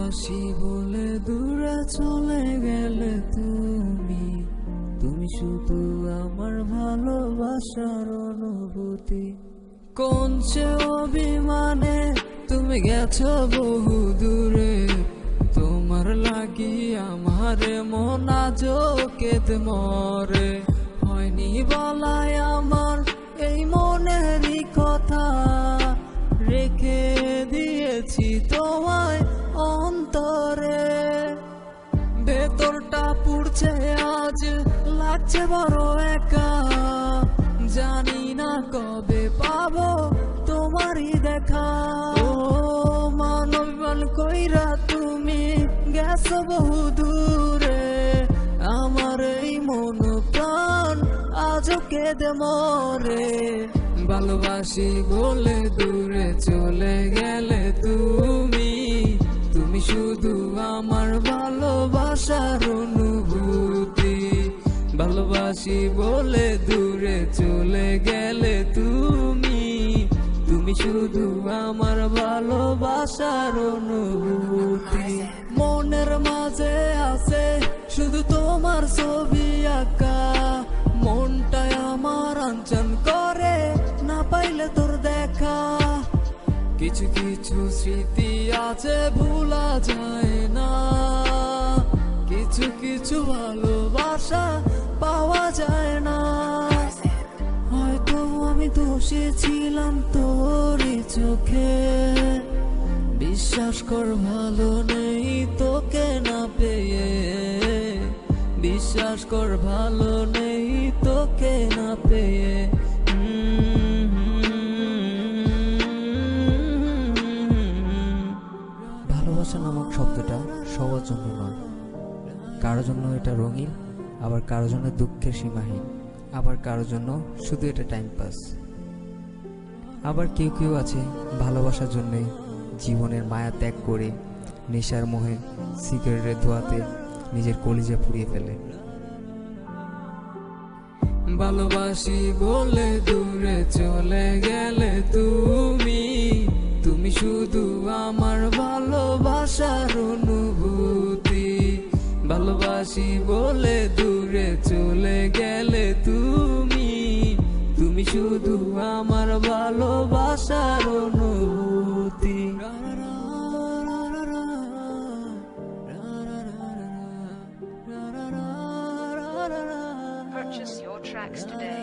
ভালোবাসি বলে দূরে চলে গেলে তুমি, তুমি শুধু আমার ভালোবাসার অনুভূতি। কোন সে অভিমানে তুমি গেছো বহু দূরে, তোমার লাগি আমার মন আজও কেঁদে মরে। হয়নি বলায় আমার এই মনেরই কথা, রেখে দিয়েছি তোমায় অন্তরে। ভেতরটা পুড়ছে আজ, লাগছে বড় একা, জানি না কবে পাবো তোমারই দেখা। ও মানবন কইরা তুমি গেছো বহু দূরে, আমার এই মন প্রাণ আজও কেঁদে মরে। ভালোবাসি বলে দূরে চলে গেলে তুমি, তুমি শুধু আমার ভালোবাসার অনুভূতি। ভালোবাসি বলে দূরে চলে গেলে তুমি, তুমি শুধু আমার ভালোবাসার অনুভূতি। মনের মাঝে আছে শুধু তোমার ছবি আঁকা, মনটায় আমার আঞ্চন করে না পাইলে তোর দেখা। কিছু কিছু স্মৃতি আছে ভোলা যায় না, কিছু কিছু ভালোবাসা পাওয়া যায় না। হয়তো আমি দোষী ছিলাম তোরই চোখে, বিশ্বাস কর ভালো নেই তোকে না পেয়ে, বিশ্বাস কর ভালো নেই তোকে না পেয়ে। ভালোবাসা নামক শব্দটা সবার জন্য নয়, কারো জন্য এটা রঙিন, আবার কারো জন্য দুঃখের সীমাহীন, আবার কারো জন্য শুধু এটা টাইম পাস। আবার কেউ কেউ আছে ভালোবাসার জন্যে জীবনের মায়া ত্যাগ করে নেশার মোহে সিগারেটের ধোঁয়াতে নিজের কলিজা পুড়িয়ে ফেলে। ভালোবাসি বলে দূরে চলে গেলে তুমি, তুমি শুধু আমার ভালোবাসার অনুভূতি। ভালোবাসি বলে দূরে চলে গেলে তুমি, তুমি শুধু আমার ভালোবাসার অনুভূতি। Purchase your tracks today.